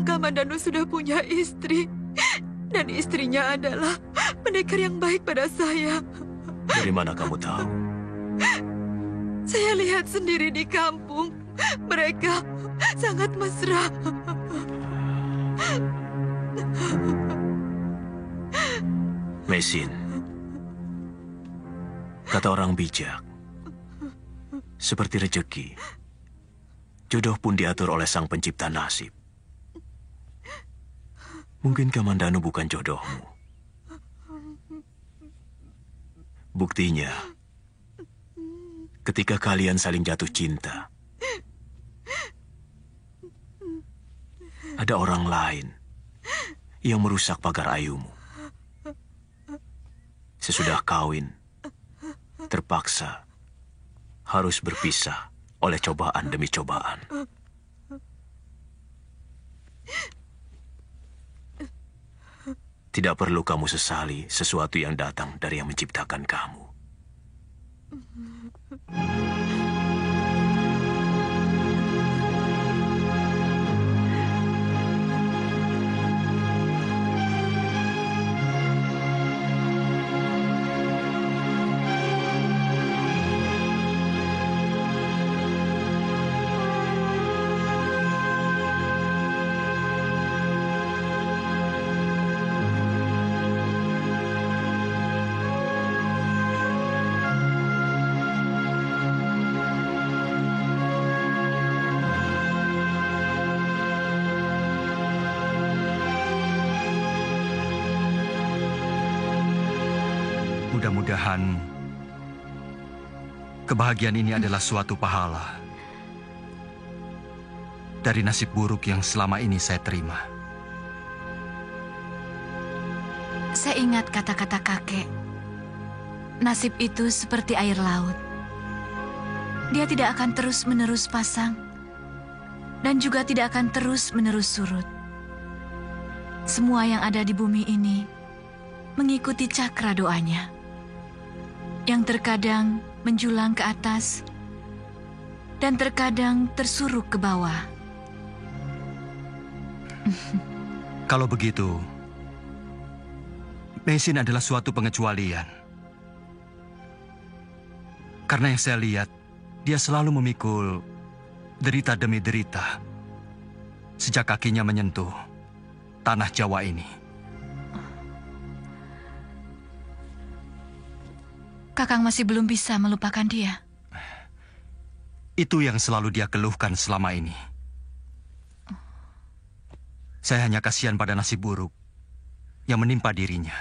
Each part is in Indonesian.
Kamandanu sudah punya istri, dan istrinya adalah pendekar yang baik pada saya. Dari mana kamu tahu? Saya lihat sendiri di kampung. Mereka sangat mesra. Mesin, kata orang bijak, seperti rejeki, jodoh pun diatur oleh Sang Pencipta nasib. Mungkin Kamandanu bukan jodohmu. Buktinya, ketika kalian saling jatuh cinta, ada orang lain yang merusak pagar ayumu. Sesudah kawin, terpaksa harus berpisah oleh cobaan demi cobaan. Tidak perlu kamu sesali sesuatu yang datang dari Yang Menciptakan kamu. Mudah-mudahan kebahagiaan ini adalah suatu pahala dari nasib buruk yang selama ini saya terima. Saya ingat kata-kata kakek. Nasib itu seperti air laut. Dia tidak akan terus-menerus pasang dan juga tidak akan terus-menerus surut. Semua yang ada di bumi ini mengikuti cakra doanya, yang terkadang menjulang ke atas dan terkadang tersuruk ke bawah. Kalau begitu, Mesin adalah suatu pengecualian. Karena yang saya lihat, dia selalu memikul derita demi derita sejak kakinya menyentuh tanah Jawa ini. Kakang masih belum bisa melupakan dia. Itu yang selalu dia keluhkan selama ini. Saya hanya kasihan pada nasib buruk yang menimpa dirinya.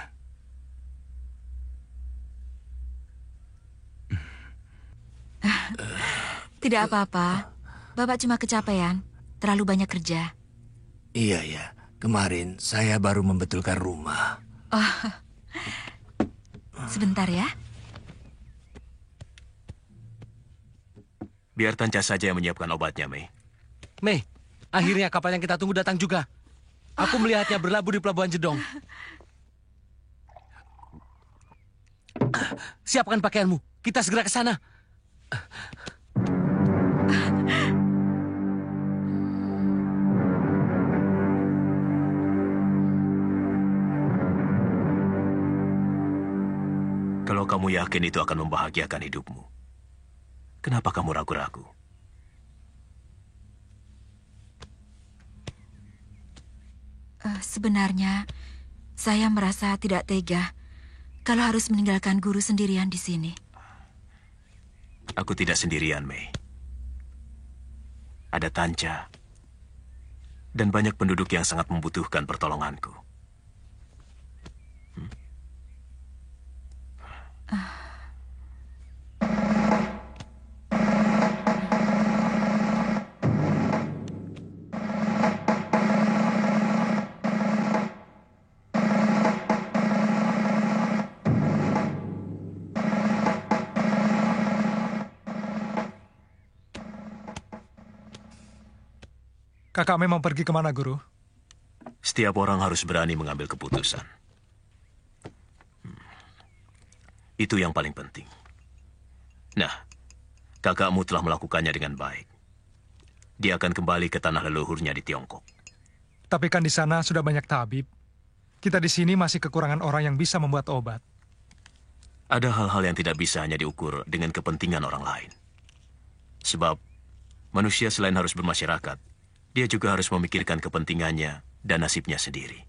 Tidak apa-apa. Bapak cuma kecapean. Terlalu banyak kerja. Iya ya, kemarin saya baru membetulkan rumah. Oh, sebentar ya. Biar Tanca saja yang menyiapkan obatnya, Mei. Mei, akhirnya kapal yang kita tunggu datang juga. Aku melihatnya berlabuh di Pelabuhan Jedong. Siapkan pakaianmu, kita segera ke sana. Kalau kamu yakin itu akan membahagiakan hidupmu, kenapa kamu ragu-ragu? Sebenarnya, saya merasa tidak tega kalau harus meninggalkan guru sendirian di sini. Aku tidak sendirian, Mei. Ada Tanca dan banyak penduduk yang sangat membutuhkan pertolonganku. Kakak memang pergi kemana, Guru? Setiap orang harus berani mengambil keputusan. Itu yang paling penting. Nah, kakakmu telah melakukannya dengan baik. Dia akan kembali ke tanah leluhurnya di Tiongkok. Tapi kan di sana sudah banyak tabib. Kita di sini masih kekurangan orang yang bisa membuat obat. Ada hal-hal yang tidak bisa hanya diukur dengan kepentingan orang lain. Sebab manusia selain harus bermasyarakat, dia juga harus memikirkan kepentingannya dan nasibnya sendiri.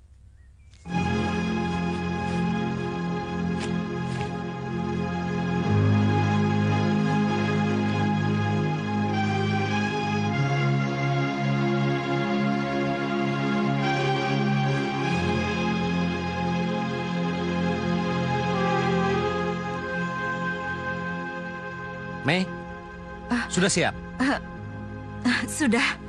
Mei, sudah siap? Sudah.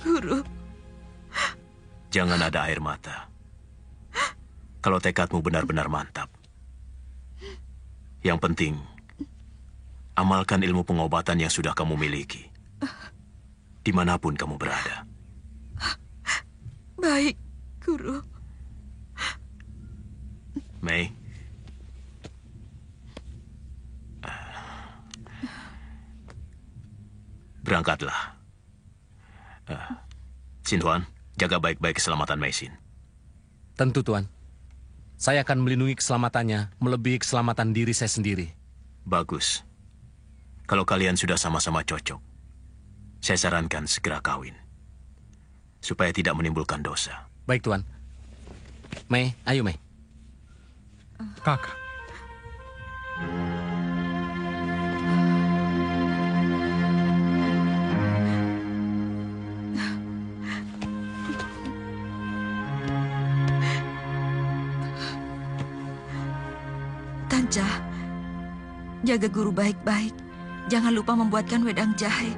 Guru, Jangan ada air mata. Kalau tekadmu benar-benar mantap. Yang penting, amalkan ilmu pengobatan yang sudah kamu miliki. Dimanapun kamu berada. baik, Guru. Mei. Berangkatlah. Xin Huan, jaga baik-baik keselamatan Mei Xin. Tentu, Tuan. Saya akan melindungi keselamatannya, melebihi keselamatan diri saya sendiri. Bagus. Kalau kalian sudah sama-sama cocok, saya sarankan segera kawin. Supaya tidak menimbulkan dosa. Baik, Tuan. Mei, ayo Mei. Kakak. Tanca, jaga guru baik-baik. Jangan lupa membuatkan wedang jahe.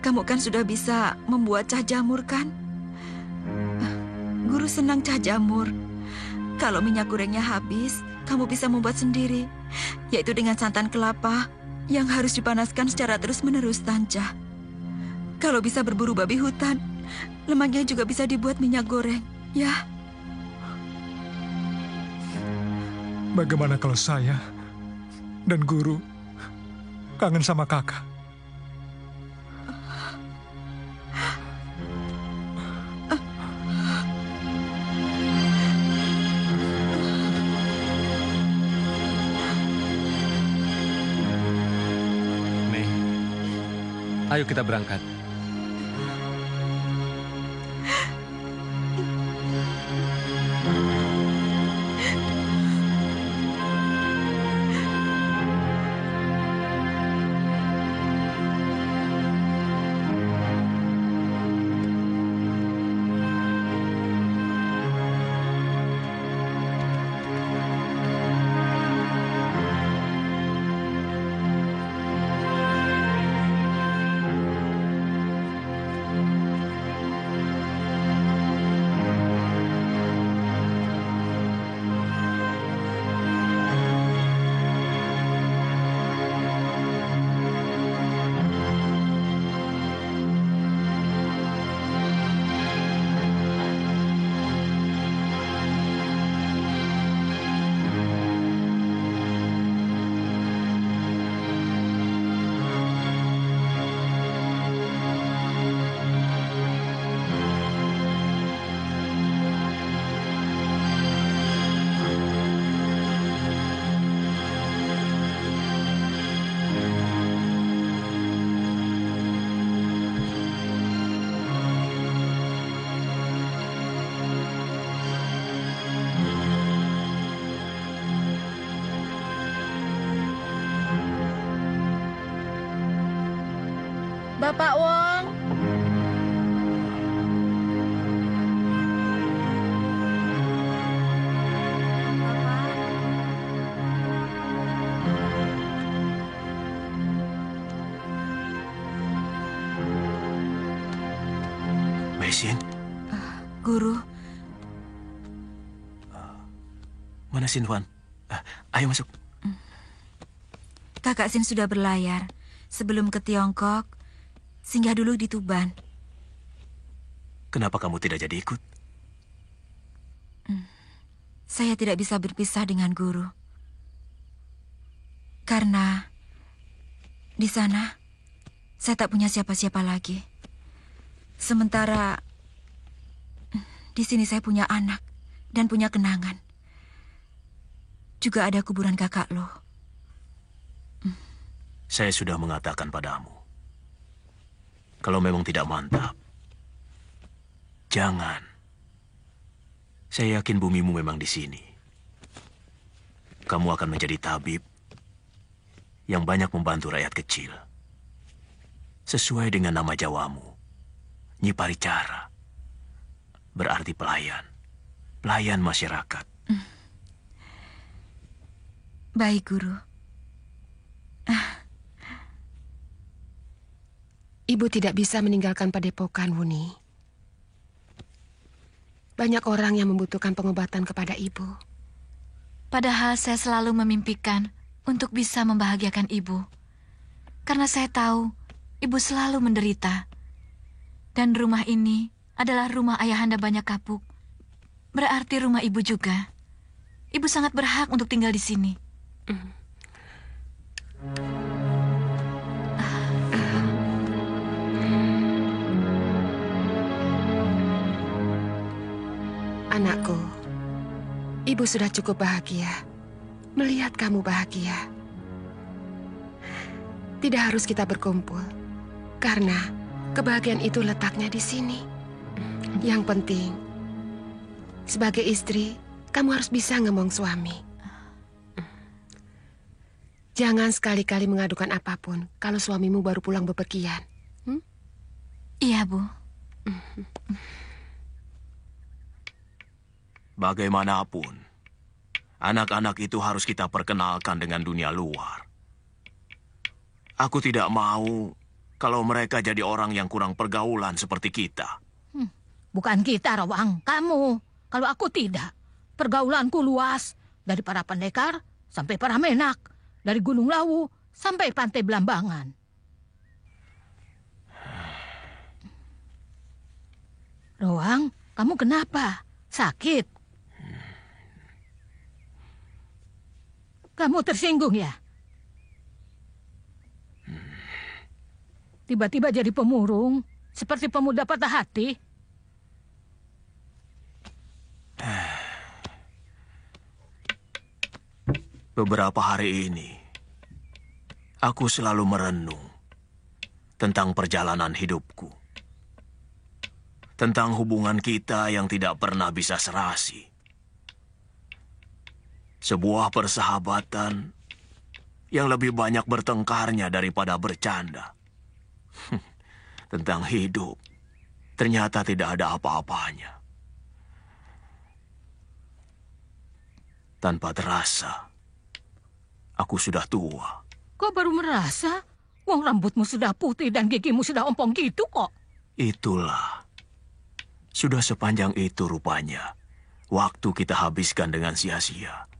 Kamu kan sudah bisa membuat cah jamur, kan? Guru senang cah jamur. Kalau minyak gorengnya habis, kamu bisa membuat sendiri, yaitu dengan santan kelapa yang harus dipanaskan secara terus-menerus, Tanca. Kalau bisa berburu babi hutan, lemaknya juga bisa dibuat minyak goreng, ya. Bagaimana kalau saya dan Guru kangen sama kakak? Mei, ayo kita berangkat. Bapak Wong. Mesin, Guru, mana Sinwan? Ayo masuk. Kakak Sin sudah berlayar. Sebelum ke Tiongkok, singgah dulu di Tuban. Kenapa kamu tidak jadi ikut? Saya tidak bisa berpisah dengan guru. Karena di sana saya tak punya siapa-siapa lagi. Sementara di sini saya punya anak dan punya kenangan. Juga ada kuburan kakak lo. Saya sudah mengatakan padamu. Kalau memang tidak mantap, jangan. Saya yakin bumimu memang di sini. Kamu akan menjadi tabib yang banyak membantu rakyat kecil. Sesuai dengan nama Jawamu, Nyi Paricara. Berarti pelayan. Pelayan masyarakat. Baik, Guru. Ibu tidak bisa meninggalkan padepokan, Wuni. Banyak orang yang membutuhkan pengobatan kepada ibu. Padahal saya selalu memimpikan untuk bisa membahagiakan ibu. Karena saya tahu ibu selalu menderita. Dan rumah ini adalah rumah ayahanda Banyak Kapuk. Berarti rumah ibu juga. Ibu sangat berhak untuk tinggal di sini. Anakku, ibu sudah cukup bahagia melihat kamu bahagia. Tidak harus kita berkumpul, karena kebahagiaan itu letaknya di sini. Yang penting, sebagai istri, kamu harus bisa ngomong suami. Jangan sekali-kali mengadukan apapun kalau suamimu baru pulang bepergian. Iya, Bu. Bagaimanapun, anak-anak itu harus kita perkenalkan dengan dunia luar. Aku tidak mau kalau mereka jadi orang yang kurang pergaulan seperti kita. Bukan kita, Rawang. Kamu. Kalau aku tidak. Pergaulanku luas. Dari para pendekar sampai para menak. Dari Gunung Lawu sampai Pantai Belambangan. Rawang, kamu kenapa? Sakit? Kamu tersinggung ya? Tiba-tiba jadi pemurung. Seperti pemuda patah hati. Beberapa hari ini, aku selalu merenung tentang perjalanan hidupku. Tentang hubungan kita yang tidak pernah bisa serasi. Sebuah persahabatan yang lebih banyak bertengkarnya daripada bercanda. Tentang hidup, ternyata tidak ada apa-apanya. Tanpa terasa, aku sudah tua. Kok baru merasa? Wong rambutmu sudah putih dan gigimu sudah ompong gitu kok. Itulah. Sudah sepanjang itu rupanya. Waktu kita habiskan dengan sia-sia.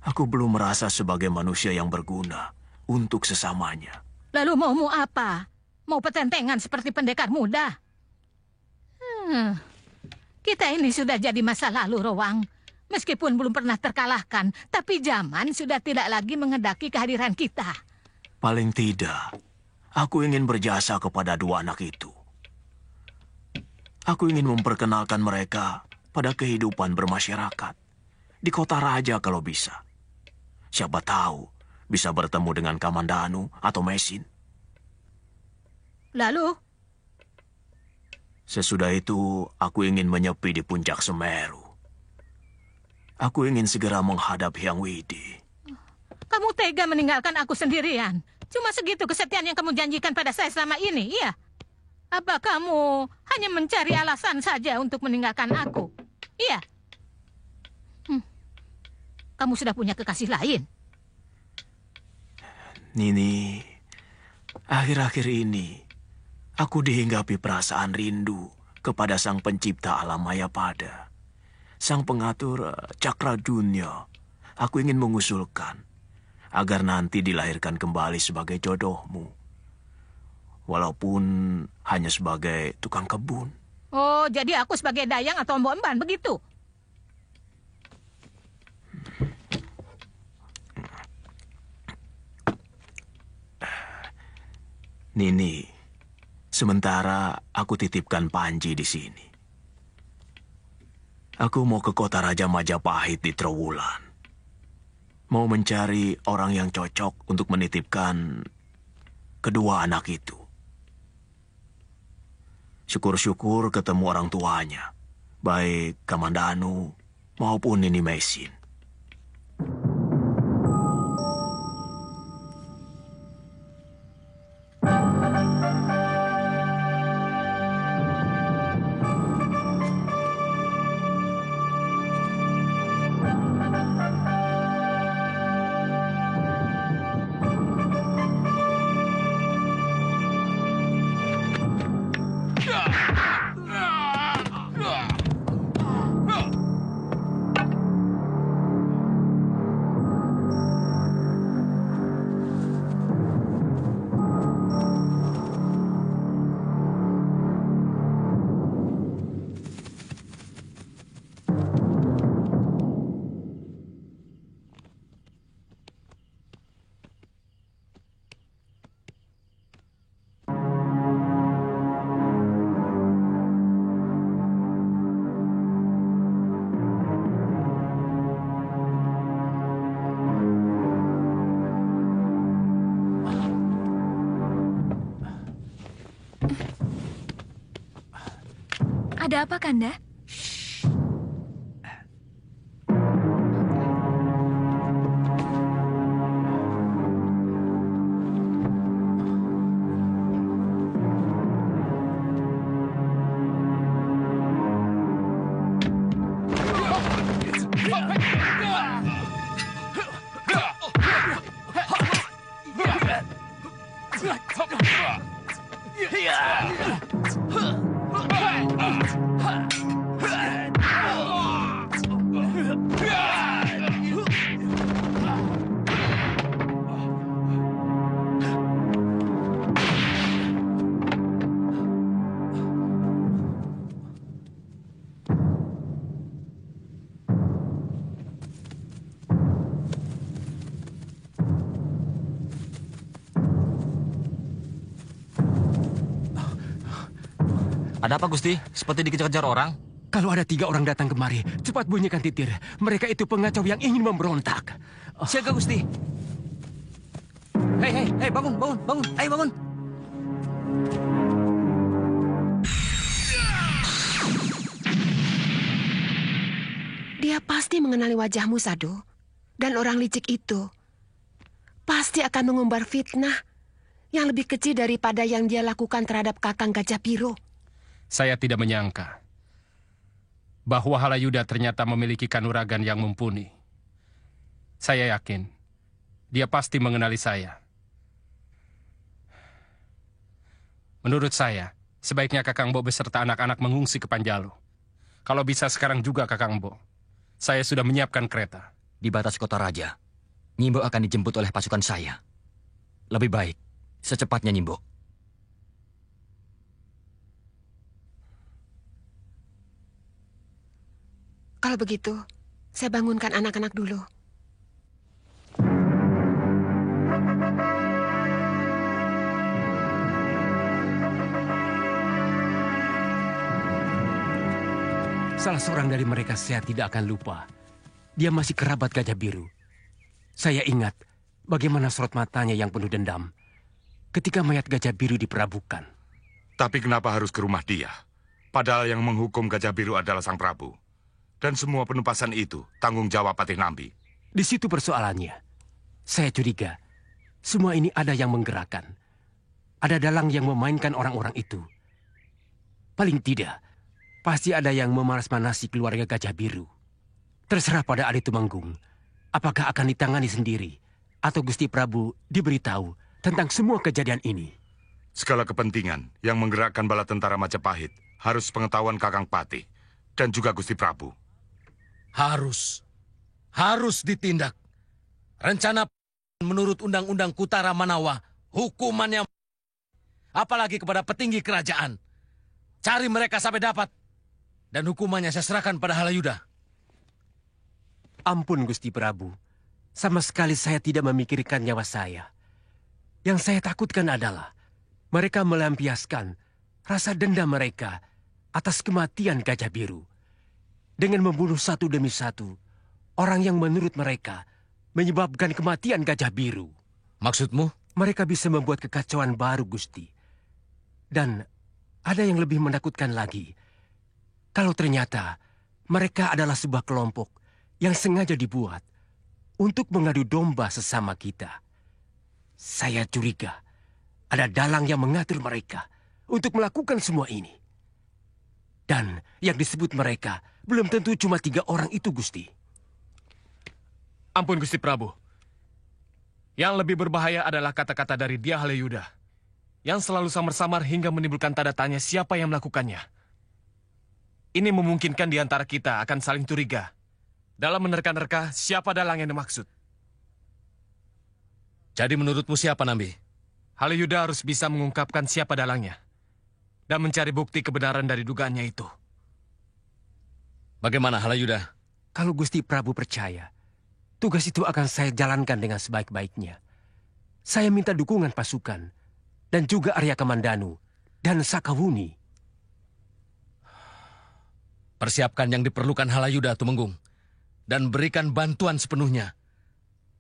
Aku belum merasa sebagai manusia yang berguna untuk sesamanya. Lalu maumu apa? Mau petentengan seperti pendekar muda? Kita ini sudah jadi masa lalu, Rowang. Meskipun belum pernah terkalahkan, tapi zaman sudah tidak lagi menghendaki kehadiran kita. Paling tidak, aku ingin berjasa kepada dua anak itu. Aku ingin memperkenalkan mereka pada kehidupan bermasyarakat. Di kota raja kalau bisa. Siapa tahu bisa bertemu dengan Kamandanu atau Mesin. Lalu? Sesudah itu, aku ingin menyepi di puncak Semeru. Aku ingin segera menghadap Hyang Widi. Kamu tega meninggalkan aku sendirian. Cuma segitu kesetiaan yang kamu janjikan pada saya selama ini, iya? Apa kamu hanya mencari alasan saja untuk meninggalkan aku? Iya? Kamu sudah punya kekasih lain? Nini, akhir-akhir ini aku dihinggapi perasaan rindu kepada Sang Pencipta alam Mayapada, Sang Pengatur Cakra Dunia. Aku ingin mengusulkan agar nanti dilahirkan kembali sebagai jodohmu, walaupun hanya sebagai tukang kebun. Oh, jadi aku sebagai dayang atau mbok-emban begitu? Nini, sementara aku titipkan Panji di sini. Aku mau ke kota Raja Majapahit di Trowulan. Mau mencari orang yang cocok untuk menitipkan kedua anak itu. Syukur-syukur ketemu orang tuanya, baik Kamandanu maupun Nini Mesin. Ada apa, Kanda? Ada apa, Gusti? Seperti dikejar-kejar orang? Kalau ada 3 orang datang kemari, cepat bunyikan titir. Mereka itu pengacau yang ingin memberontak. Siaga, Gusti. Hei, bangun. Ayo bangun. Dia pasti mengenali wajahmu, Sado. Dan orang licik itu pasti akan mengumbar fitnah yang lebih kecil daripada yang dia lakukan terhadap Kakang Gajah Biru. Saya tidak menyangka bahwa Halayuda ternyata memiliki kanuragan yang mumpuni. Saya yakin dia pasti mengenali saya. Menurut saya, sebaiknya Kakang Bo beserta anak-anak mengungsi ke Panjalu. Kalau bisa sekarang juga, Kakang Bo. Saya sudah menyiapkan kereta. Di batas kota raja, Nyimbo akan dijemput oleh pasukan saya. Lebih baik secepatnya, Nyimbo. Kalau begitu, saya bangunkan anak-anak dulu. Salah seorang dari mereka saya tidak akan lupa. Dia masih kerabat Gajah Biru. Saya ingat bagaimana sorot matanya yang penuh dendam ketika mayat Gajah Biru diperabukan. Tapi kenapa harus ke rumah dia? Padahal yang menghukum Gajah Biru adalah Sang Prabu. Dan semua penumpasan itu tanggung jawab Patih Nambi. Di situ persoalannya. Saya curiga semua ini ada yang menggerakkan. Ada dalang yang memainkan orang-orang itu. Paling tidak, pasti ada yang memanas-manasi keluarga Gajah Biru. Terserah pada Adi Tumenggung, apakah akan ditangani sendiri, atau Gusti Prabu diberitahu tentang semua kejadian ini. Segala kepentingan yang menggerakkan bala tentara Majapahit harus pengetahuan Kakang Patih dan juga Gusti Prabu. Harus ditindak. Rencana menurut Undang-Undang Kutara Manawa, hukumannya apalagi kepada petinggi kerajaan. Cari mereka sampai dapat. Dan hukumannya saya serahkan pada Halayuda. Ampun Gusti Prabu, sama sekali saya tidak memikirkan nyawa saya. Yang saya takutkan adalah mereka melampiaskan rasa dendam mereka atas kematian Gajah Biru. Dengan membunuh satu demi satu orang yang menurut mereka menyebabkan kematian Gajah Biru. Maksudmu? Mereka bisa membuat kekacauan baru, Gusti. Dan ada yang lebih menakutkan lagi. Kalau ternyata mereka adalah sebuah kelompok yang sengaja dibuat untuk mengadu domba sesama kita. Saya curiga ada dalang yang mengatur mereka untuk melakukan semua ini. Dan yang disebut mereka belum tentu cuma 3 orang itu, Gusti. Ampun Gusti Prabu. Yang lebih berbahaya adalah kata-kata dari dia Halayuda, yang selalu samar-samar hingga menimbulkan tanda tanya siapa yang melakukannya. Ini memungkinkan di antara kita akan saling curiga dalam menerka-nerka siapa dalang yang dimaksud. Jadi menurutmu siapa, Nambi? Halayuda harus bisa mengungkapkan siapa dalangnya dan mencari bukti kebenaran dari dugaannya itu. Bagaimana, Halayuda? Kalau Gusti Prabu percaya, tugas itu akan saya jalankan dengan sebaik-baiknya. Saya minta dukungan pasukan dan juga Arya Kamandanu dan Sakawuni. Persiapkan yang diperlukan Halayuda, Tumenggung, dan berikan bantuan sepenuhnya.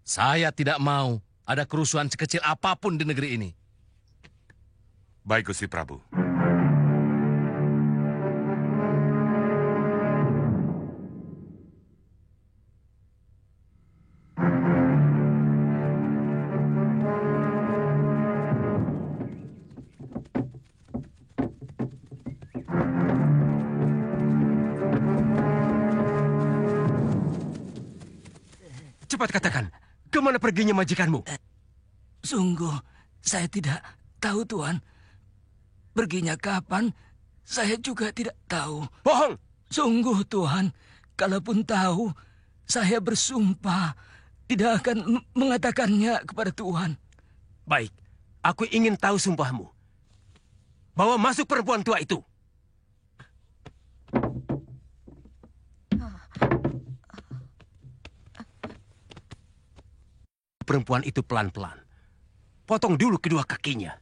Saya tidak mau ada kerusuhan sekecil apapun di negeri ini. Baik, Gusti Prabu. Cepat katakan, kemana perginya majikanmu? Sungguh, saya tidak tahu, Tuan. Perginya kapan, saya juga tidak tahu. Bohong! Sungguh, Tuan. Kalaupun tahu, saya bersumpah tidak akan mengatakannya kepada Tuan. Baik, aku ingin tahu sumpahmu. Bawa masuk perempuan tua itu. Perempuan itu pelan-pelan. Potong dulu kedua kakinya.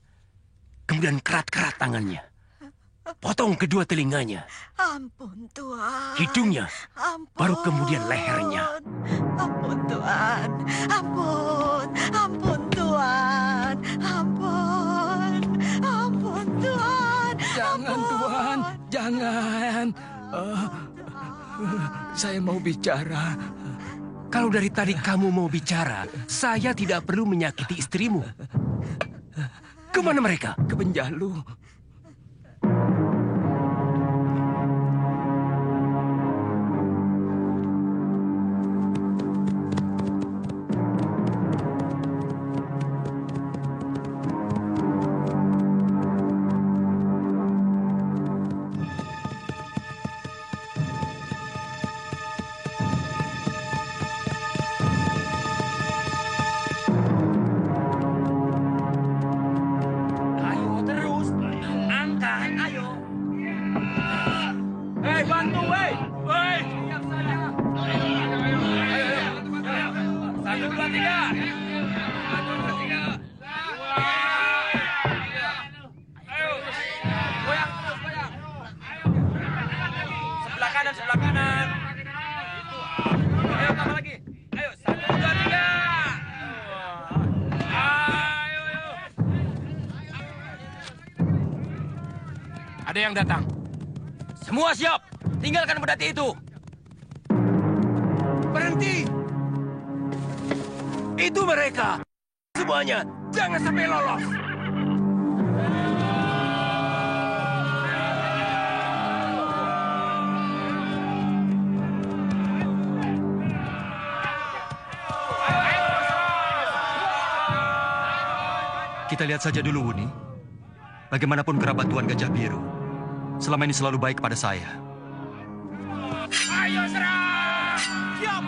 Kemudian kerat-kerat tangannya. Potong kedua telinganya. Ampun, Tuan. Hidungnya. Ampun. Baru kemudian lehernya. Ampun, Tuan. Ampun. Ampun, Tuan. Ampun. Ampun, Tuan. Jangan, Ampun. Tuan. Jangan. Saya mau bicara. Kalau dari tadi kamu mau bicara, saya tidak perlu menyakiti istrimu. Kemana mereka? Ke Benjalu. Ada yang datang. Semua siap. Tinggalkan pedati itu. Berhenti! Itu mereka. Semuanya, jangan sampai lolos. Kita lihat saja dulu, Wuni. Bagaimanapun kerabat Tuan Gajah Biru, selama ini selalu baik kepada saya. Ayo serang! Siap!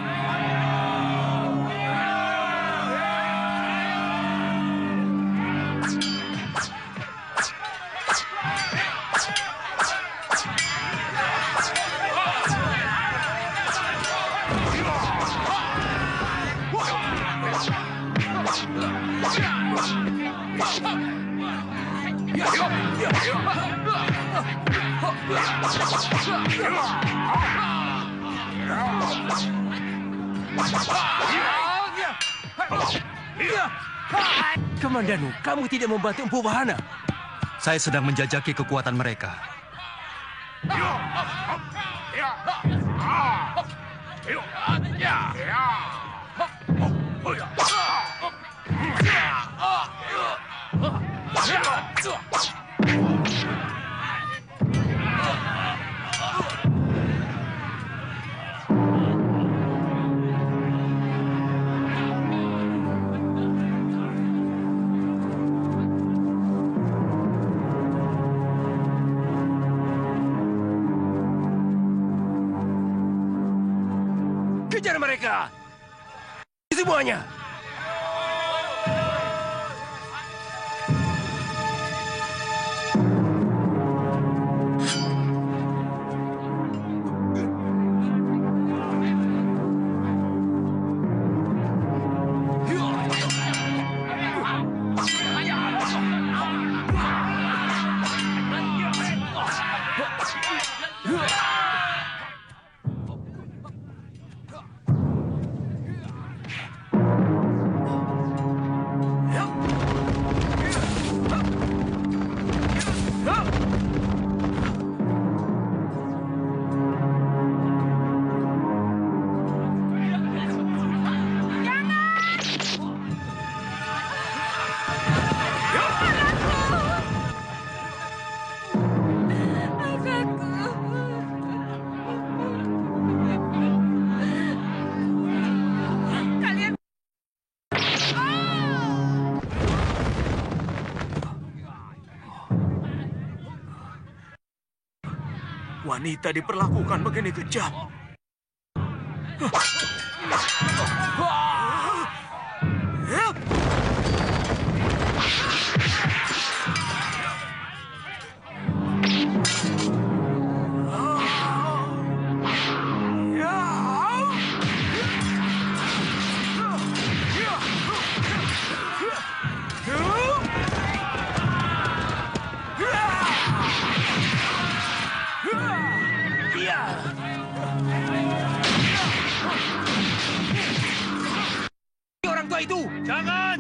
Kamandanu, kamu tidak membantu Empu Wahana. Saya sedang menjajaki kekuatan mereka. Kejar mereka! Semuanya! Wanita diperlakukan begini kejam. Orang tua itu! Jangan!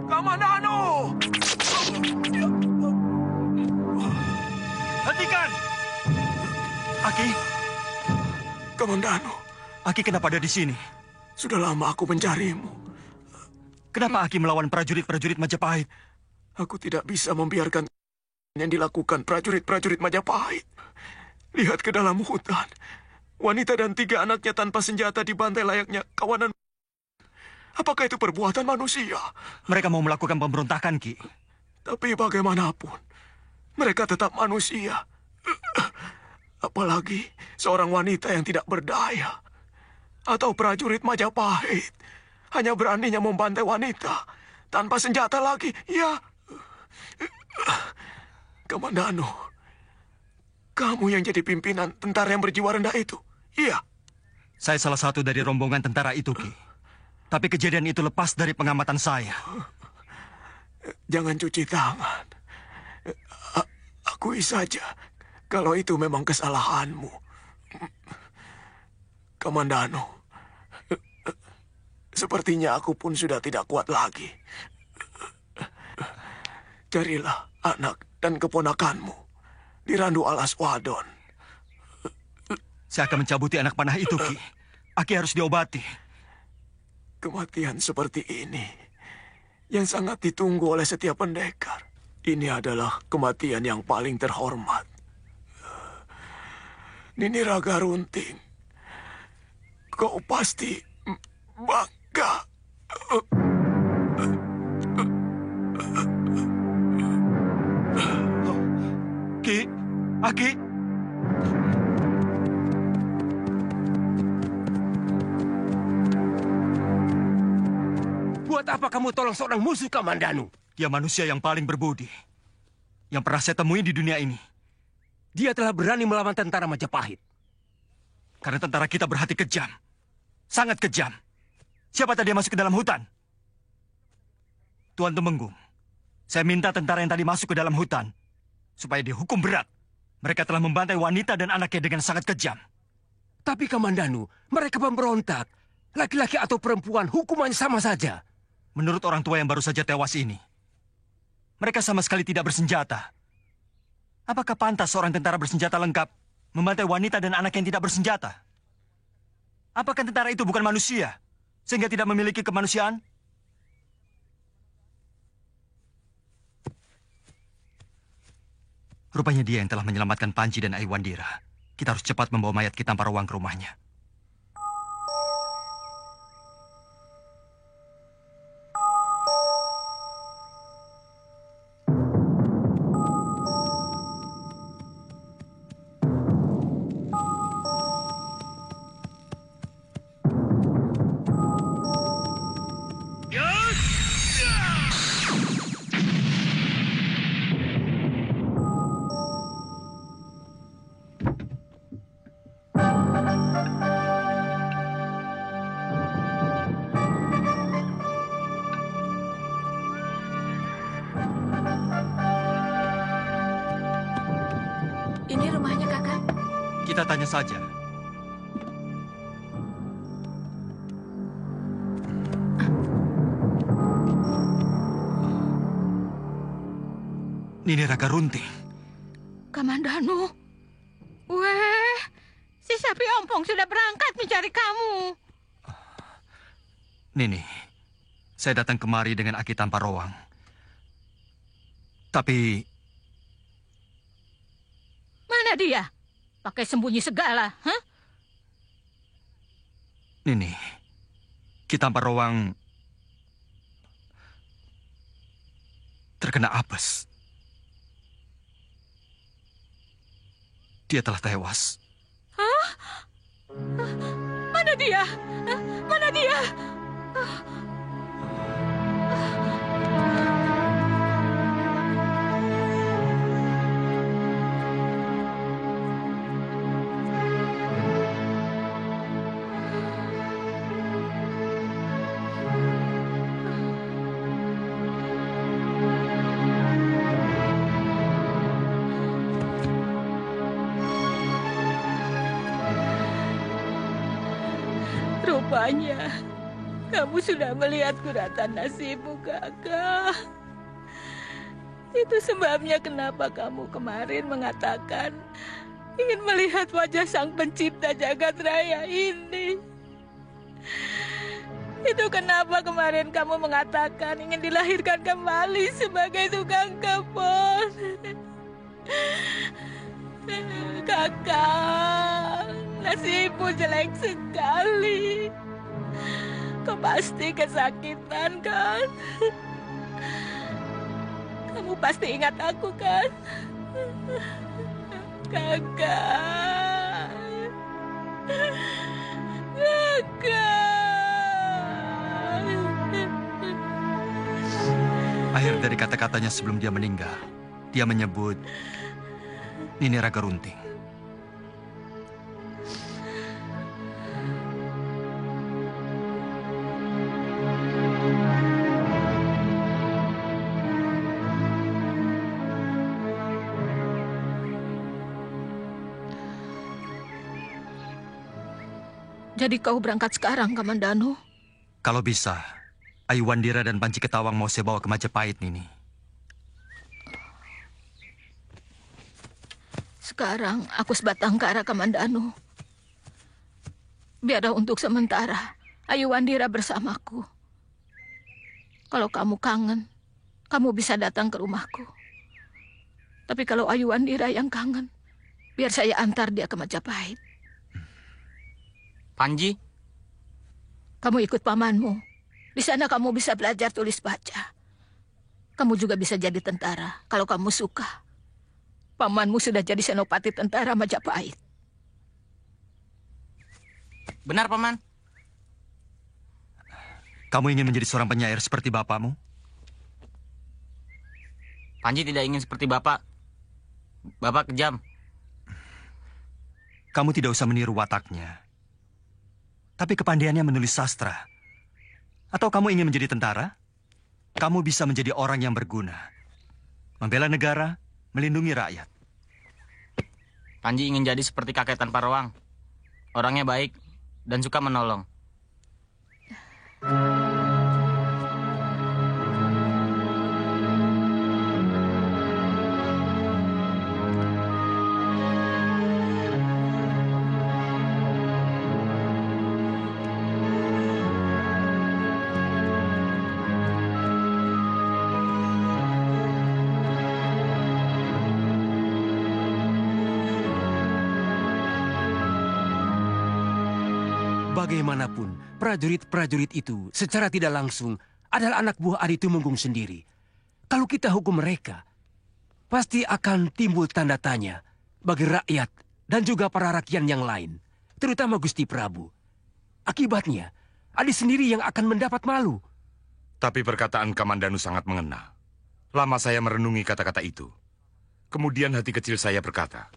Kamandanu! Hentikan! Aki! Kamandanu! Aki kenapa ada di sini? Sudah lama aku mencarimu. Kenapa Aki melawan prajurit-prajurit Majapahit? Aku tidak bisa membiarkan yang dilakukan prajurit-prajurit Majapahit. Lihat ke dalam hutan. Wanita dan 3 anaknya tanpa senjata dibantai layaknya kawanan. Apakah itu perbuatan manusia? Mereka mau melakukan pemberontakan, Ki. Tapi bagaimanapun, mereka tetap manusia. Apalagi seorang wanita yang tidak berdaya. Atau prajurit Majapahit. Hanya beraninya membantai wanita. Tanpa senjata lagi, ya. Kamandanu, kamu yang jadi pimpinan tentara yang berjiwa rendah itu, iya? Saya salah satu dari rombongan tentara itu, Ki. Tapi kejadian itu lepas dari pengamatan saya. Jangan cuci tangan. Akui saja kalau itu memang kesalahanmu. Kamandanu, sepertinya aku pun sudah tidak kuat lagi. Carilah anak dan keponakanmu di Randu Alas Wadon. Saya akan mencabuti anak panah itu, Ki. Aki harus diobati. Kematian seperti ini yang sangat ditunggu oleh setiap pendekar. Ini adalah kematian yang paling terhormat. Nini Raga Runting, kau pasti bangga. Ki, Aki. Buat apa kamu tolong seorang musuh, Kamandanu? Dia manusia yang paling berbudi yang pernah saya temui di dunia ini. Dia telah berani melawan tentara Majapahit. Karena tentara kita berhati kejam. Sangat kejam. Siapa tadi yang masuk ke dalam hutan? Tuan Temenggung, saya minta tentara yang tadi masuk ke dalam hutan supaya dihukum berat. Mereka telah membantai wanita dan anaknya dengan sangat kejam. Tapi Kamandanu, mereka pemberontak. Laki-laki atau perempuan, hukumannya sama saja. Menurut orang tua yang baru saja tewas ini, mereka sama sekali tidak bersenjata. Apakah pantas seorang tentara bersenjata lengkap membantai wanita dan anak yang tidak bersenjata? Apakah tentara itu bukan manusia, sehingga tidak memiliki kemanusiaan? Rupanya dia yang telah menyelamatkan Panji dan Aiwandira. Kita harus cepat membawa mayat Ki Tamparowang ke rumahnya. Ini rumahnya, Kakak. Kita tanya saja. Nini Raga Runting. Kamandanu. Weh, si sapi ompong sudah berangkat mencari kamu. Nini, saya datang kemari dengan Aki Tamparowang. Tapi mana dia? Pakai sembunyi segala, hah? Nini, Ki Tamparowang terkena apes. Dia telah tewas. Hah? Mana dia? Mana dia? Rupanya kamu sudah melihat kuratan nasibmu, Kakak. Itu sebabnya kenapa kamu kemarin mengatakan ingin melihat wajah sang pencipta jagat raya ini. Itu kenapa kemarin kamu mengatakan ingin dilahirkan kembali sebagai tukang kebun. Kakak, nasibmu jelek sekali. Kau pasti kesakitan, kan? Kamu pasti ingat aku, kan? Kakak. Kakak. Akhir dari kata-katanya sebelum dia meninggal, dia menyebut Nini Raga Runting. Jadi kau berangkat sekarang, Kamandanu? Kalau bisa, Aiwandira dan Panji Ketawang mau saya bawa ke Majapahit, Nini. Sekarang aku sebatang kara, Kamandanu. Biarlah untuk sementara Ayu Wandira bersamaku. Kalau kamu kangen, kamu bisa datang ke rumahku. Tapi kalau Ayu Wandira yang kangen, biar saya antar dia ke Majapahit. Panji? Kamu ikut pamanmu. Di sana kamu bisa belajar tulis baca. Kamu juga bisa jadi tentara kalau kamu suka. Pamanmu sudah jadi senopati tentara Majapahit. Benar, Paman. Kamu ingin menjadi seorang penyair seperti bapakmu? Panji tidak ingin seperti Bapak. Bapak kejam. Kamu tidak usah meniru wataknya. Tapi kepandaiannya menulis sastra. Atau kamu ingin menjadi tentara? Kamu bisa menjadi orang yang berguna. Membela negara, melindungi rakyat. Panji ingin jadi seperti kakek tanpa ruang. Orangnya baik dan suka menolong. Bagaimanapun, prajurit-prajurit itu secara tidak langsung adalah anak buah Adi Tumenggung sendiri. Kalau kita hukum mereka, pasti akan timbul tanda tanya bagi rakyat dan juga para rakyat yang lain, terutama Gusti Prabu. Akibatnya, Adi sendiri yang akan mendapat malu. Tapi perkataan Kamandanu sangat mengena. Lama saya merenungi kata-kata itu. Kemudian hati kecil saya berkata,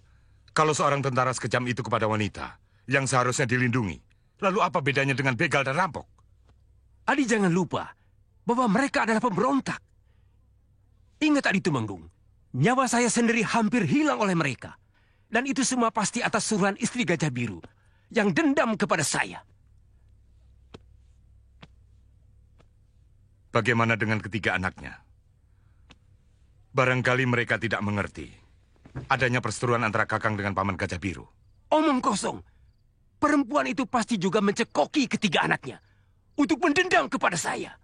kalau seorang tentara sekejam itu kepada wanita yang seharusnya dilindungi, lalu apa bedanya dengan begal dan rampok? Adi jangan lupa bahwa mereka adalah pemberontak. Ingat Adi Tumenggung, nyawa saya sendiri hampir hilang oleh mereka. Dan itu semua pasti atas suruhan istri Gajah Biru yang dendam kepada saya. Bagaimana dengan ketiga anaknya? Barangkali mereka tidak mengerti adanya perseteruan antara Kakang dengan Paman Gajah Biru. Omong kosong. Perempuan itu pasti juga mencekoki ketiga anaknya untuk mendendam kepada saya.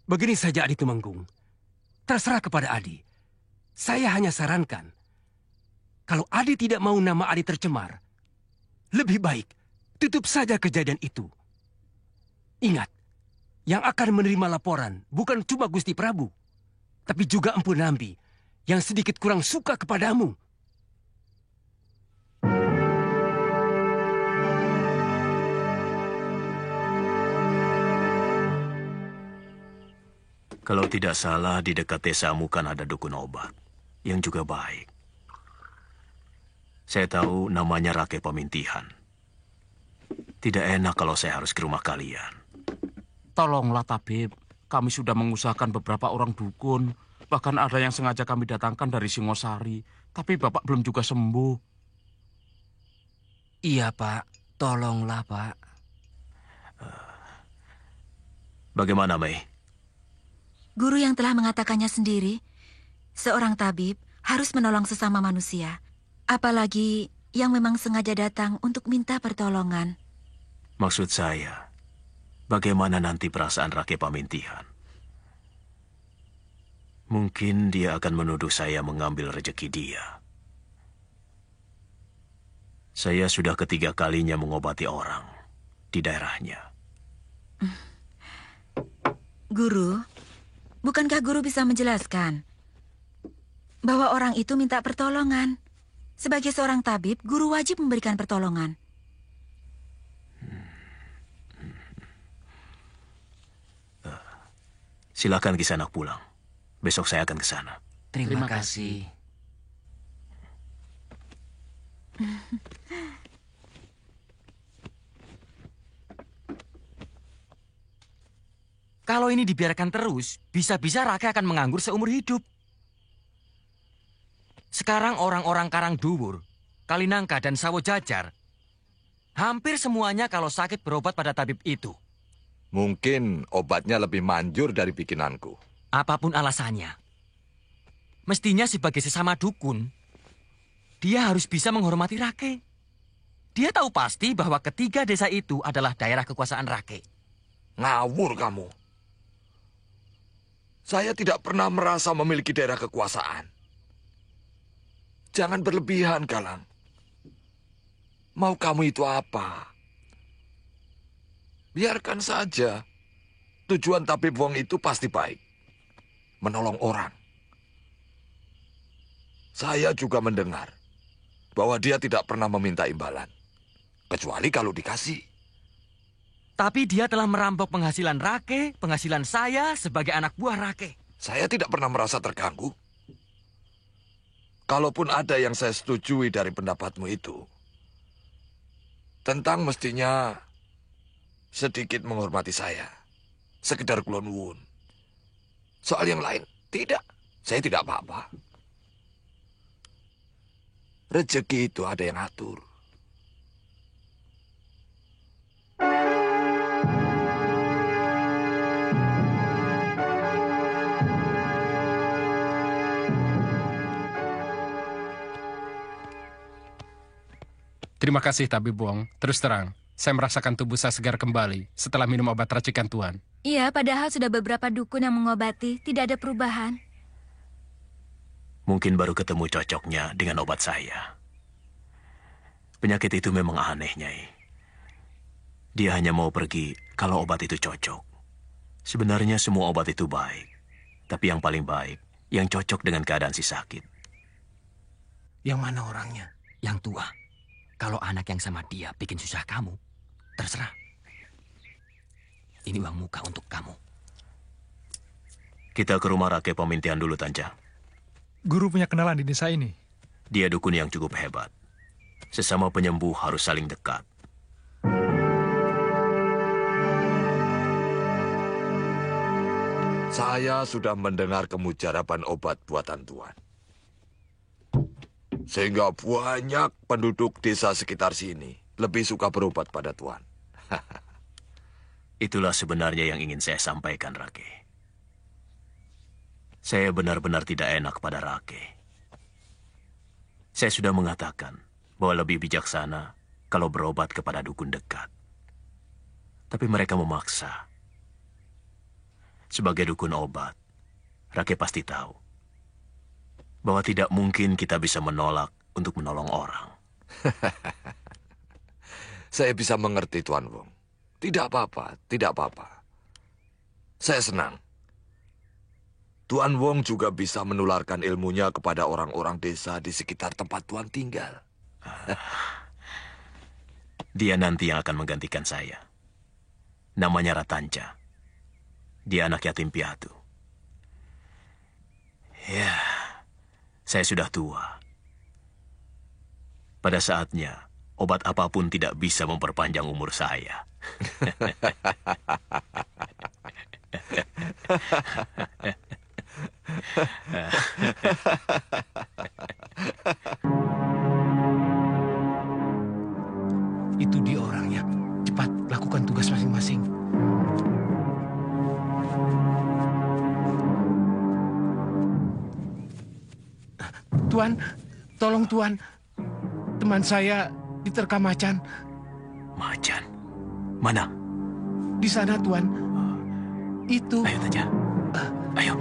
Begini saja Adi Tumenggung. Terserah kepada Adi. Saya hanya sarankan, kalau Adi tidak mau nama Adi tercemar, lebih baik tutup saja kejadian itu. Ingat, yang akan menerima laporan bukan cuma Gusti Prabu, tapi juga Empu Nambi yang sedikit kurang suka kepadamu. Kalau tidak salah, di dekat desamu kan ada dukun obat yang juga baik. Saya tahu namanya Rake Pemintihan. Tidak enak kalau saya harus ke rumah kalian. Tolonglah, Tabib. Kami sudah mengusahakan beberapa orang dukun. Bahkan ada yang sengaja kami datangkan dari Singosari. Tapi Bapak belum juga sembuh. Iya, Pak. Tolonglah, Pak. Bagaimana, Mei? Guru yang telah mengatakannya sendiri, seorang tabib harus menolong sesama manusia. Apalagi yang memang sengaja datang untuk minta pertolongan. Maksud saya, bagaimana nanti perasaan Rake Pemintihan? Mungkin dia akan menuduh saya mengambil rejeki dia. Saya sudah ketiga kalinya mengobati orang di daerahnya. Guru, bukankah guru bisa menjelaskan bahwa orang itu minta pertolongan? Sebagai seorang tabib, guru wajib memberikan pertolongan. Silakan Kisanak pulang. Besok saya akan ke sana. Terima kasih. Kalau ini dibiarkan terus, bisa-bisa Rake akan menganggur seumur hidup. Sekarang orang-orang Karangduwur, Kalinangka, dan Sawo Jajar, hampir semuanya kalau sakit berobat pada tabib itu. Mungkin obatnya lebih manjur dari bikinanku. Apapun alasannya, mestinya sebagai sesama dukun, dia harus bisa menghormati Rake. Dia tahu pasti bahwa ketiga desa itu adalah daerah kekuasaan Rake. Ngawur kamu. Saya tidak pernah merasa memiliki daerah kekuasaan. Jangan berlebihan, Galang. Mau kamu itu apa? Biarkan saja. Tujuan tabib Wong itu pasti baik. Menolong orang. Saya juga mendengar bahwa dia tidak pernah meminta imbalan. Kecuali kalau dikasih. Tapi dia telah merampok penghasilan Rake, penghasilan saya sebagai anak buah Rake. Saya tidak pernah merasa terganggu. Kalaupun ada yang saya setujui dari pendapatmu itu, tentang mestinya sedikit menghormati saya. Sekedar kulon wun. Soal yang lain, tidak. Saya tidak apa-apa. Rezeki itu ada yang atur. Terima kasih, Tabib Wong. Terus terang, saya merasakan tubuh saya segar kembali setelah minum obat racikan Tuan. Iya, padahal sudah beberapa dukun yang mengobati, tidak ada perubahan. Mungkin baru ketemu cocoknya dengan obat saya. Penyakit itu memang aneh, Nyai. Dia hanya mau pergi kalau obat itu cocok. Sebenarnya semua obat itu baik. Tapi yang paling baik, yang cocok dengan keadaan si sakit. Yang mana orangnya? Yang tua. Kalau anak yang sama dia bikin susah kamu, terserah. Ini uang muka untuk kamu. Kita ke rumah Rake Pemintian dulu, Tanja. Guru punya kenalan di desa ini? Dia dukun yang cukup hebat. Sesama penyembuh harus saling dekat. Saya sudah mendengar kemujaraban obat buatan Tuan. Sehingga banyak penduduk desa sekitar sini lebih suka berobat pada Tuan. Itulah sebenarnya yang ingin saya sampaikan, Rake. Saya benar-benar tidak enak pada Rake. Saya sudah mengatakan bahwa lebih bijaksana kalau berobat kepada dukun dekat. Tapi mereka memaksa. Sebagai dukun obat, Rake pasti tahu bahwa tidak mungkin kita bisa menolak untuk menolong orang. Saya bisa mengerti, Tuan Wong. Tidak apa-apa, tidak apa-apa. Saya senang. Tuan Wong juga bisa menularkan ilmunya kepada orang-orang desa di sekitar tempat Tuan tinggal. Dia nanti yang akan menggantikan saya. Namanya Ratanja. Dia anak yatim piatu. Ya, saya sudah tua. Pada saatnya, obat apapun tidak bisa memperpanjang umur saya. Itu dia orangnya. Cepat, lakukan tugas masing-masing. Tuan, tolong Tuan. Teman saya diterkam macan. Macan? Mana? Di sana, Tuan. Itu. Ayo, Tanja. Ayo.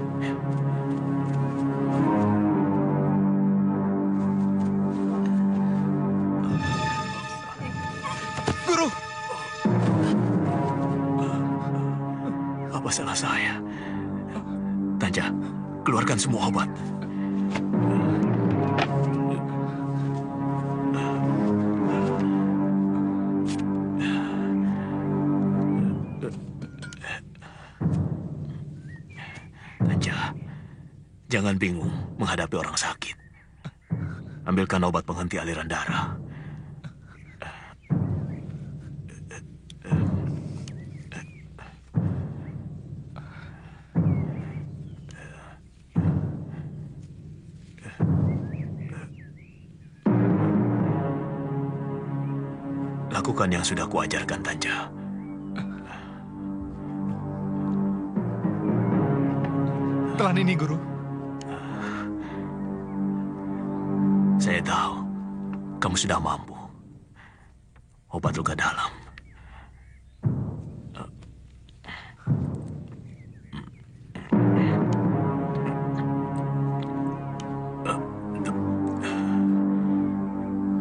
Guru! Apa salah saya? Tanja, keluarkan semua obat. Jangan bingung menghadapi orang sakit. Ambilkan obat penghenti aliran darah. Lakukan yang sudah kuajarkan, Tanja. Telan ini, Guru. Saya tahu, kamu sudah mampu. obat luka dalam.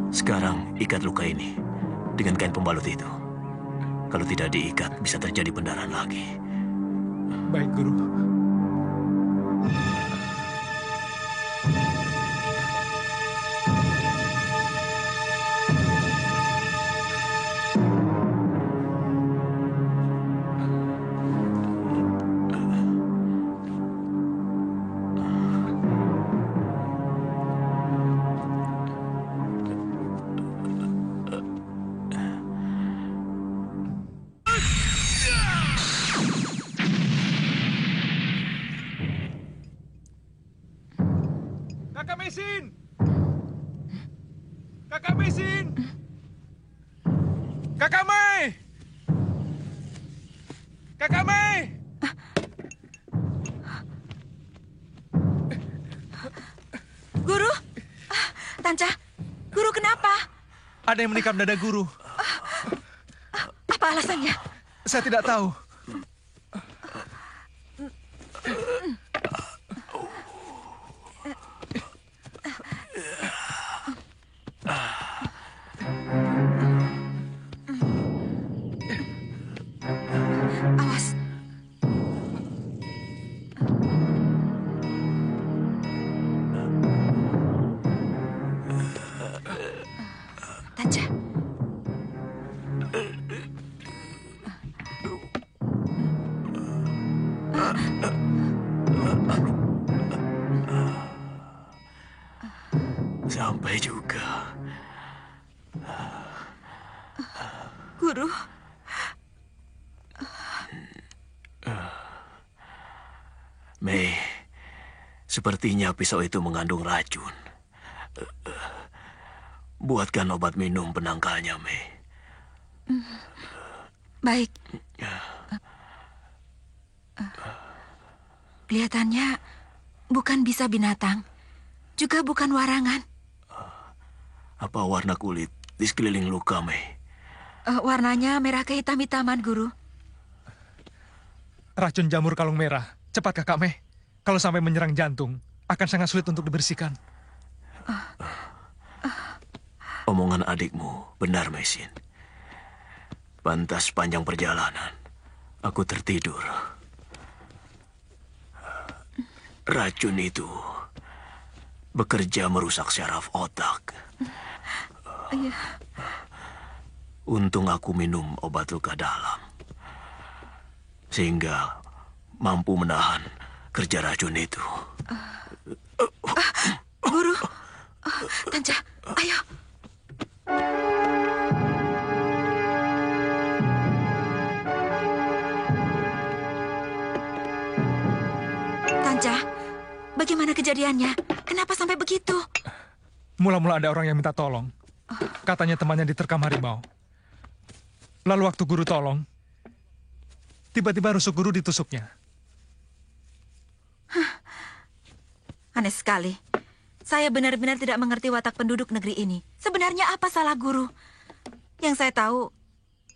Sekarang ikat luka ini dengan kain pembalut itu. Kalau tidak diikat, bisa terjadi pendarahan lagi. Baik, Guru. Kakak Mesin! Kakak Mesin! Kakak Mai! Kakak Mai! Guru? Tanca, Guru kenapa? Ada yang menikam dada Guru. Apa alasannya? Saya tidak tahu. Awas. Tanca. Sampai juga. Guru. Mei, sepertinya pisau itu mengandung racun. Buatkan obat minum penangkalnya, Mei. Baik. Kelihatannya bukan bisa binatang, juga bukan warangan. Apa warna kulit di sekeliling luka, Mei? Warnanya merah kehitam-hitaman, Guru. Racun jamur kalung merah. Cepat, Kakak Mei. Kalau sampai menyerang jantung, akan sangat sulit untuk dibersihkan. Omongan adikmu benar, Mesin. Pantas panjang perjalanan, aku tertidur. Racun itu bekerja merusak syaraf otak. Untung aku minum obat luka dalam. Sehingga mampu menahan kerja racun itu. Guru, Tanca, ayo. Tanca, bagaimana kejadiannya? Kenapa sampai begitu? Mula-mula ada orang yang minta tolong. Katanya temannya diterkam harimau. Lalu waktu Guru tolong, tiba-tiba rusuk Guru ditusuknya. Aneh sekali. Saya benar-benar tidak mengerti watak penduduk negeri ini. Sebenarnya apa salah Guru? Yang saya tahu,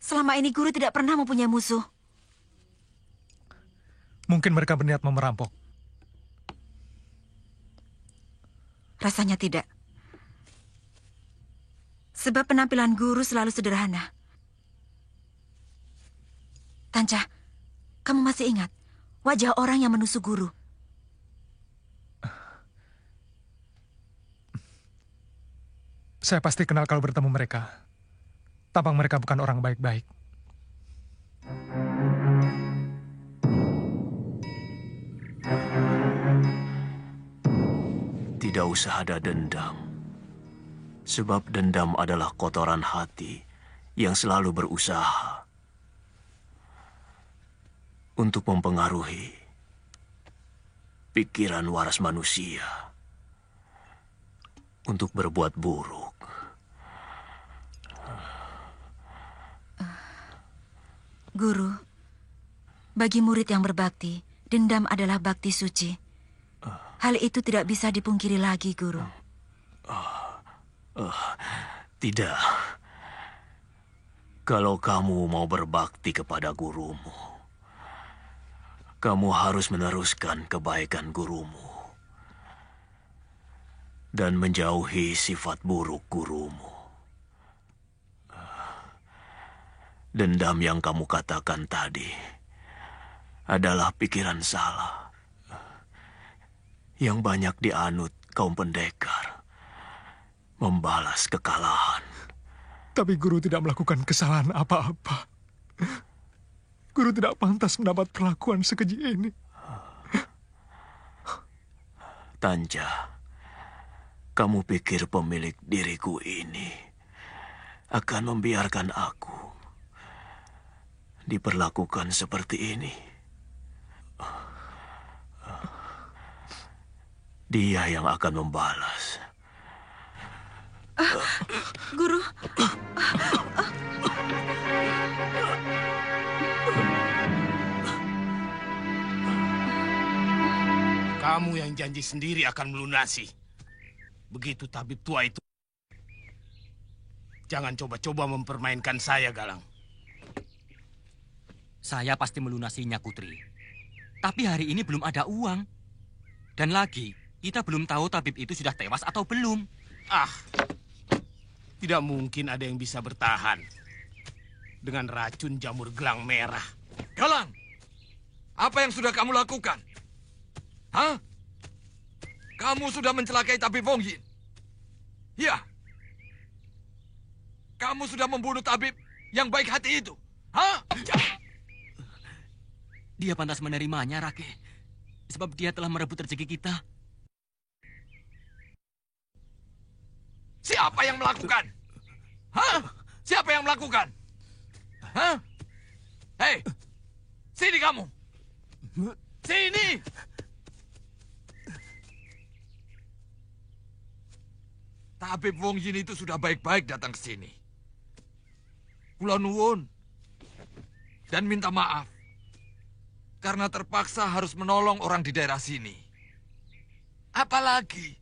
selama ini Guru tidak pernah mempunyai musuh. Mungkin mereka berniat mau merampok. Rasanya tidak. Sebab penampilan Guru selalu sederhana. Tanca, kamu masih ingat wajah orang yang menusuk Guru? Saya pasti kenal kalau bertemu mereka. Tampang mereka bukan orang baik-baik. Tidak usah ada dendam. Sebab dendam adalah kotoran hati yang selalu berusaha untuk mempengaruhi pikiran waras manusia untuk berbuat buruk. Guru, bagi murid yang berbakti, dendam adalah bakti suci. Hal itu tidak bisa dipungkiri lagi, Guru. Tidak. Kalau kamu mau berbakti kepada gurumu, kamu harus meneruskan kebaikan gurumu dan menjauhi sifat buruk gurumu. Dendam yang kamu katakan tadi adalah pikiran salah yang banyak dianut kaum pendekar, membalas kekalahan. Tapi guru tidak melakukan kesalahan apa-apa. Guru tidak pantas mendapat perlakuan sekeji ini. Tanja, kamu pikir pemilik diriku ini akan membiarkan aku diperlakukan seperti ini? Dia yang akan membalas. Guru. Kamu yang janji sendiri akan melunasi. Begitu tabib tua itu. Jangan coba-coba mempermainkan saya, Galang. Saya pasti melunasinya, Kutri. Tapi hari ini belum ada uang. Dan lagi, kita belum tahu tabib itu sudah tewas atau belum. Tidak mungkin ada yang bisa bertahan dengan racun jamur gelang merah. Galang, apa yang sudah kamu lakukan? Hah? Kamu sudah mencelakai tabib Wong Yin? Ya. Kamu sudah membunuh tabib yang baik hati itu? Hah? Dia pantas menerimanya, Rake. Sebab dia telah merebut rezeki kita. Siapa yang melakukan? Hah? Siapa yang melakukan? Hah? Hei, sini kamu. Sini. Tabib Wong Yin itu sudah baik-baik datang ke sini. Kula nuwun dan minta maaf karena terpaksa harus menolong orang di daerah sini. Apalagi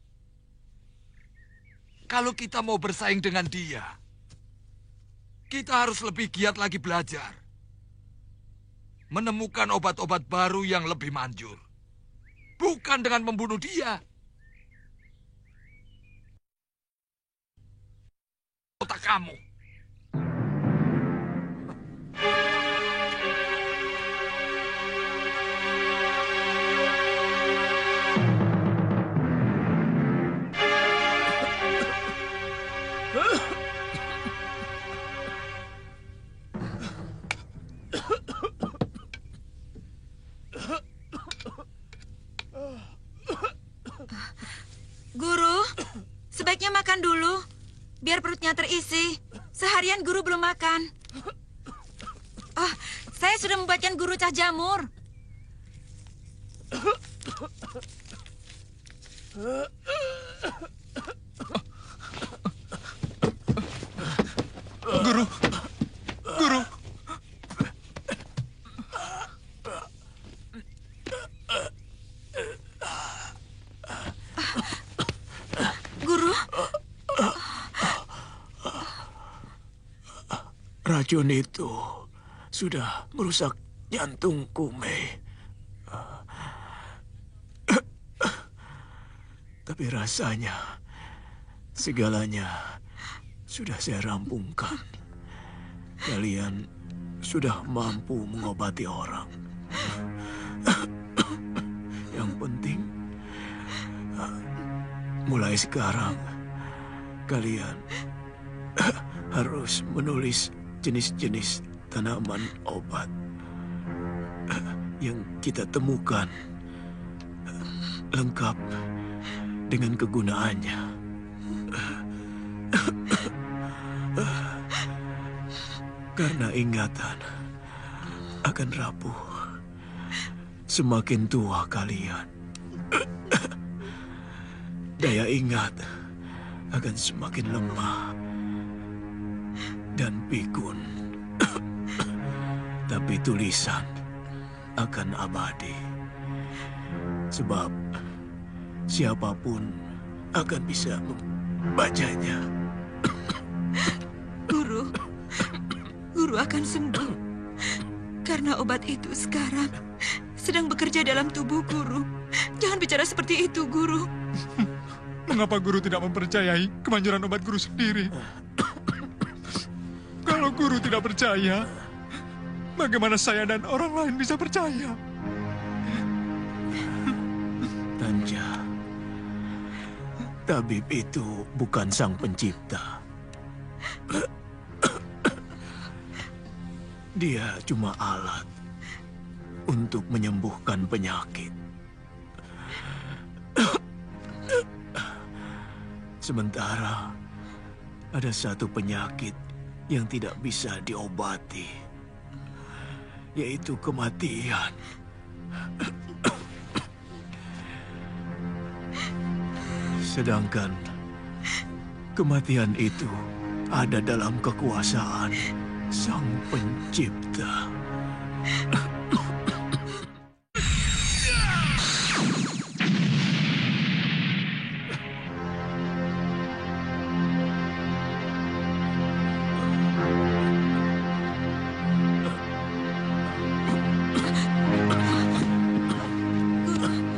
kalau kita mau bersaing dengan dia, kita harus lebih giat lagi belajar. Menemukan obat-obat baru yang lebih manjur. Bukan dengan membunuh dia. Otak kamu. Guru, sebaiknya makan dulu, biar perutnya terisi. Seharian guru belum makan. Saya sudah membuatkan guru cah jamur. Guru, guru. Guru. Racun itu sudah merusak jantungku, Mei. Tapi rasanya segalanya sudah saya rampungkan. Kalian sudah mampu mengobati orang. Yang penting, mulai sekarang kalian harus menulis jenis-jenis tanaman obat yang kita temukan, lengkap dengan kegunaannya. Karena ingatan akan rapuh semakin tua kalian. Daya ingat akan semakin lemah dan pikun. Tapi tulisan akan abadi. Sebab siapapun akan bisa membacanya. Guru, guru akan sembuh. Karena obat itu sekarang sedang bekerja dalam tubuh guru. Jangan bicara seperti itu, guru. Mengapa guru tidak mempercayai kemanjuran obat guru sendiri? Kalau guru tidak percaya, bagaimana saya dan orang lain bisa percaya? Tanja, tabib itu bukan sang pencipta. Dia cuma alat untuk menyembuhkan penyakit. Sementara ada satu penyakit yang tidak bisa diobati, yaitu kematian. Sedangkan kematian itu ada dalam kekuasaan Sang Pencipta.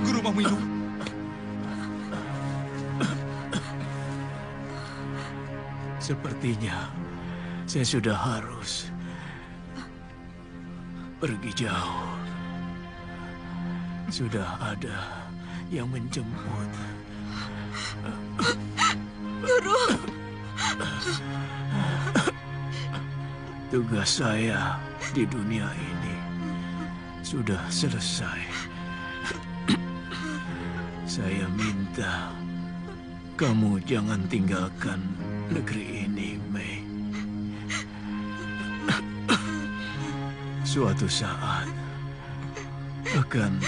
Guru mau minum? Sepertinya saya sudah harus pergi jauh. Sudah ada yang menjemput. Guru! Tugas saya di dunia ini sudah selesai. Saya minta kamu jangan tinggalkan negeri ini, Mei. Suatu saat akan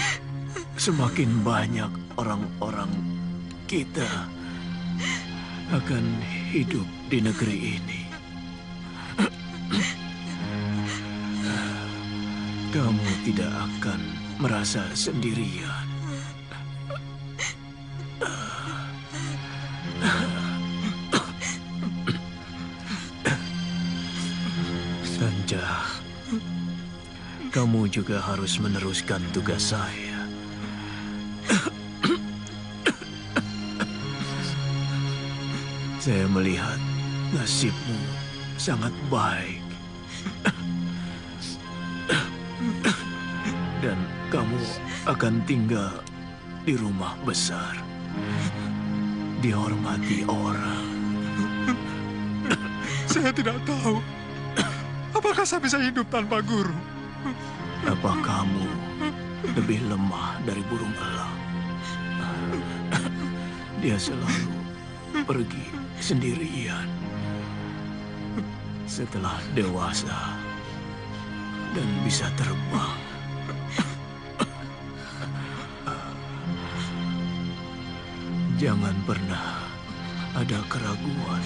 semakin banyak orang-orang kita akan hidup di negeri ini. Kamu tidak akan merasa sendirian. Tanja, kamu juga harus meneruskan tugas saya. Saya melihat nasibmu sangat baik. Dan kamu akan tinggal di rumah besar. Dihormati orang. Saya tidak tahu. Apakah saya bisa hidup tanpa guru? Apa kamu lebih lemah dari burung elang? Dia selalu pergi sendirian. Setelah dewasa dan bisa terbang. Jangan pernah ada keraguan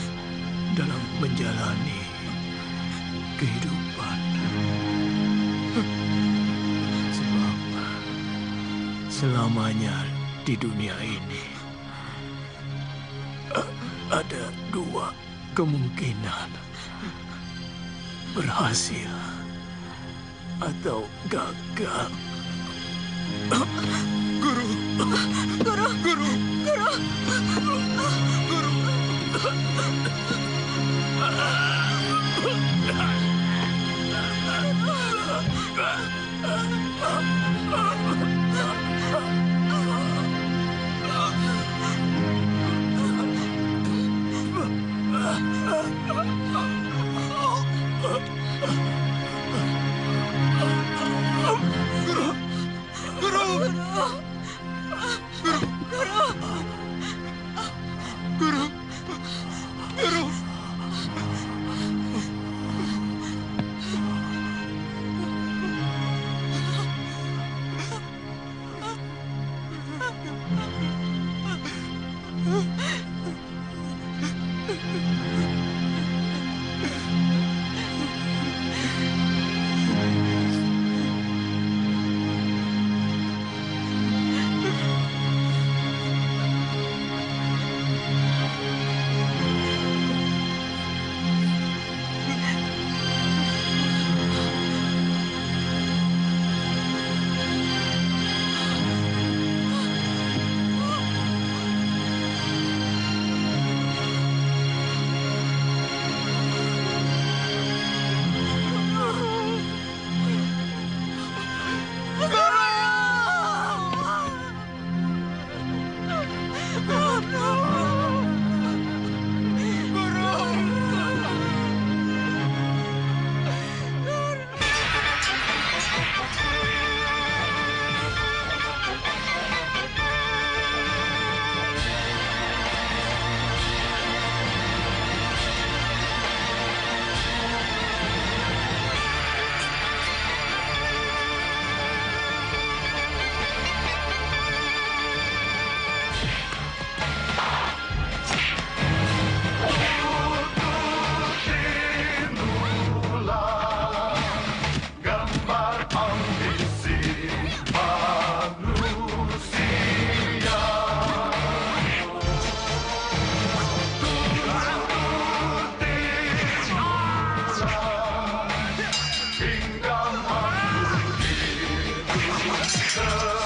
dalam menjalani kehidupan. Sebab selamanya di dunia ini ada dua kemungkinan: berhasil atau gagal. Guru! Guru! Guru! Guru! Guru! Guru! Guru! Massacre.